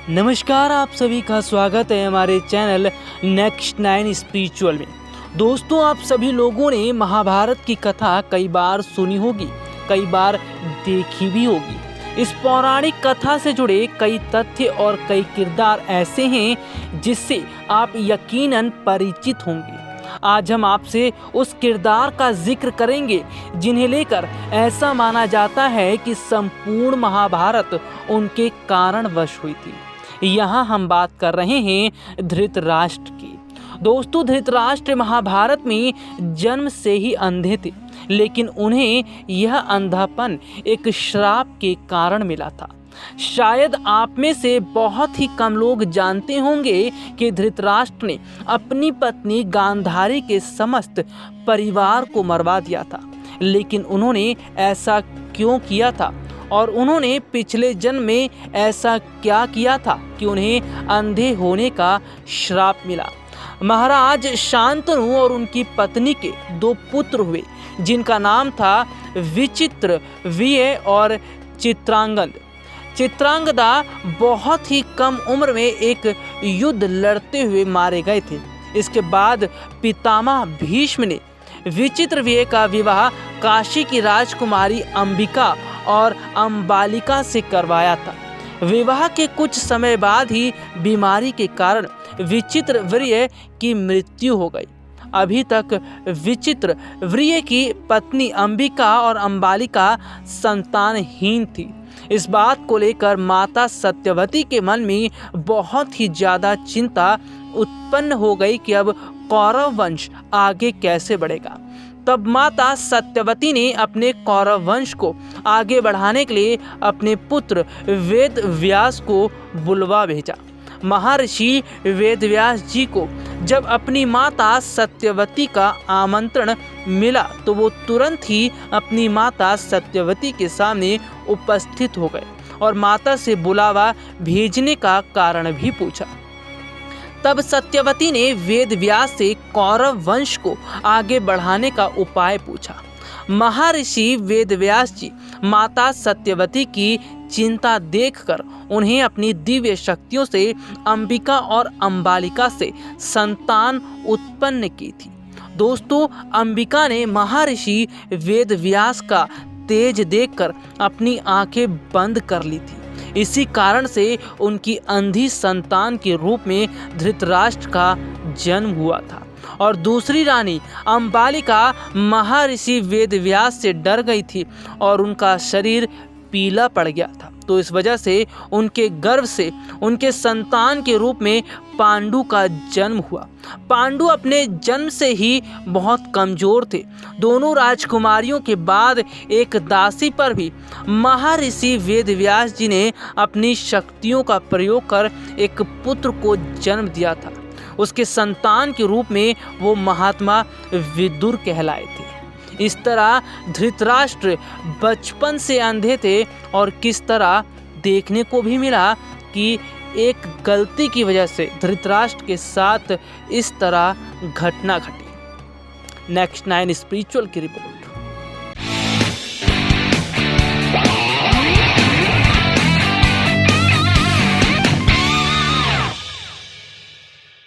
नमस्कार, आप सभी का स्वागत है हमारे चैनल नेक्स्ट 9 स्पिरिचुअल में। दोस्तों, आप सभी लोगों ने महाभारत की कथा कई बार सुनी होगी, कई बार देखी भी होगी। इस पौराणिक कथा से जुड़े कई तथ्य और कई किरदार ऐसे हैं जिससे आप यकीनन परिचित होंगे। आज हम आपसे उस किरदार का जिक्र करेंगे जिन्हें लेकर ऐसा माना जाता है कि संपूर्ण महाभारत उनके कारणवश हुई थी। यहाँ हम बात कर रहे हैं धृतराष्ट्र की। दोस्तों, धृतराष्ट्र महाभारत में जन्म से ही अंधे थे, लेकिन उन्हें यह अंधापन एक श्राप के कारण मिला था। शायद आप में से बहुत ही कम लोग जानते होंगे कि धृतराष्ट्र ने अपनी पत्नी गांधारी के समस्त परिवार को मरवा दिया था। लेकिन उन्होंने ऐसा क्यों किया था और उन्होंने पिछले जन्म में ऐसा क्या किया था कि उन्हें अंधे होने का श्राप मिला। महाराज शांतनु और उनकी पत्नी के 2 पुत्र हुए, जिनका नाम था विचित्रवीर्य और चित्रांगद। चित्रांगदा बहुत ही कम उम्र में एक युद्ध लड़ते हुए मारे गए थे। इसके बाद पितामह भीष्म ने विचित्रवीर्य का विवाह काशी की राजकुमारी अंबिका और अंबालिका से करवाया था। विवाह के कुछ समय बाद ही बीमारी के कारण विचित्रवीर्य की मृत्यु हो गई। अभी तक विचित्रवीर्य की पत्नी अंबिका और अंबालिका संतानहीन थी। इस बात को लेकर माता सत्यवती के मन में बहुत ही ज़्यादा चिंता उत्पन्न हो गई कि अब कौरव वंश आगे कैसे बढ़ेगा। तब माता सत्यवती ने अपने कौरव वंश को आगे बढ़ाने के लिए अपने पुत्र वेदव्यास को बुलवा भेजा। महर्षि वेदव्यास जी को जब अपनी माता सत्यवती का आमंत्रण मिला तो वो तुरंत ही अपनी माता सत्यवती के सामने उपस्थित हो गए और माता से बुलावा भेजने का कारण भी पूछा। तब सत्यवती ने वेदव्यास से कौरव वंश को आगे बढ़ाने का उपाय पूछा। महर्षि वेदव्यास जी माता सत्यवती की चिंता देखकर उन्हें अपनी दिव्य शक्तियों से अंबिका और अंबालिका से संतान उत्पन्न की थी। दोस्तों, अंबिका ने महर्षि वेदव्यास का तेज देखकर अपनी आंखें बंद कर ली थी। इसी कारण से उनकी अंधी संतान के रूप में धृतराष्ट्र का जन्म हुआ था। और दूसरी रानी अंबालिका महर्षि वेदव्यास से डर गई थी और उनका शरीर पीला पड़ गया था। तो इस वजह से उनके गर्भ से उनके संतान के रूप में पांडु का जन्म हुआ। पांडु अपने जन्म से ही बहुत कमजोर थे। दोनों राजकुमारियों के बाद एक दासी पर भी महर्षि वेदव्यास जी ने अपनी शक्तियों का प्रयोग कर एक पुत्र को जन्म दिया था। उसके संतान के रूप में वो महात्मा विदुर कहलाए थे। इस तरह धृतराष्ट्र बचपन से अंधे थे और किस तरह देखने को भी मिला कि एक गलती की वजह से धृतराष्ट्र के साथ इस तरह घटना घटी। नेक्स्ट 9 स्पिरिचुअल की रिपोर्ट।